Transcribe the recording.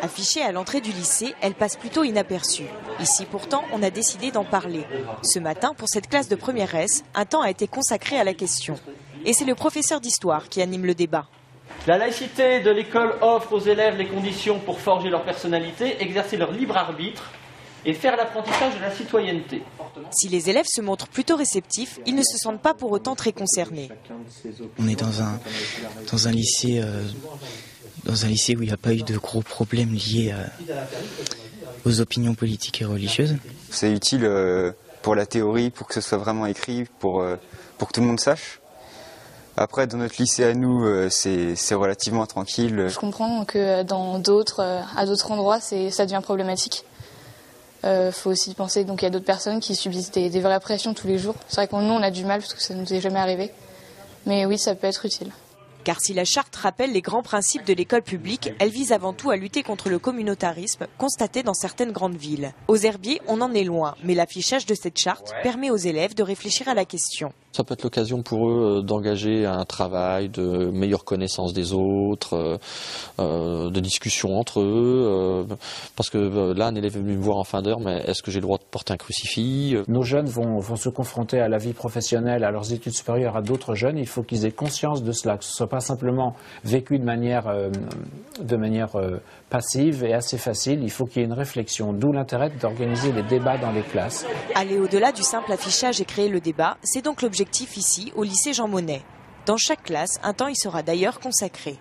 Affichée à l'entrée du lycée, elle passe plutôt inaperçue. Ici pourtant, on a décidé d'en parler. Ce matin, pour cette classe de première S, un temps a été consacré à la question. Et c'est le professeur d'histoire qui anime le débat. La laïcité de l'école offre aux élèves les conditions pour forger leur personnalité, exercer leur libre arbitre et faire l'apprentissage de la citoyenneté. Si les élèves se montrent plutôt réceptifs, ils ne se sentent pas pour autant très concernés. On est dans un lycée où il n'y a pas eu de gros problèmes liés aux opinions politiques et religieuses. C'est utile pour la théorie, pour que ce soit vraiment écrit, pour que tout le monde sache. Après, dans notre lycée à nous, c'est relativement tranquille. Je comprends que à d'autres endroits, ça devient problématique. Faut aussi penser qu'il y a d'autres personnes qui subissent des vraies pressions tous les jours. C'est vrai que nous, on a du mal parce que ça ne nous est jamais arrivé. Mais oui, ça peut être utile. Car si la charte rappelle les grands principes de l'école publique, elle vise avant tout à lutter contre le communautarisme constaté dans certaines grandes villes. Aux Herbiers, on en est loin, mais l'affichage de cette charte permet aux élèves de réfléchir à la question. Ça peut être l'occasion pour eux d'engager un travail de meilleure connaissance des autres, de discussion entre eux. Parce que là, un élève est venu me voir en fin d'heure, mais est-ce que j'ai le droit de porter un crucifix ? Nos jeunes vont se confronter à la vie professionnelle, à leurs études supérieures, à d'autres jeunes. Il faut qu'ils aient conscience de cela, que ce ne soit pas simplement vécu de manière passive et assez facile. Il faut qu'il y ait une réflexion, d'où l'intérêt d'organiser des débats dans les classes. Aller au-delà du simple affichage et créer le débat, c'est donc l'objectif ici, au lycée Jean Monnet. Dans chaque classe, un temps y sera d'ailleurs consacré.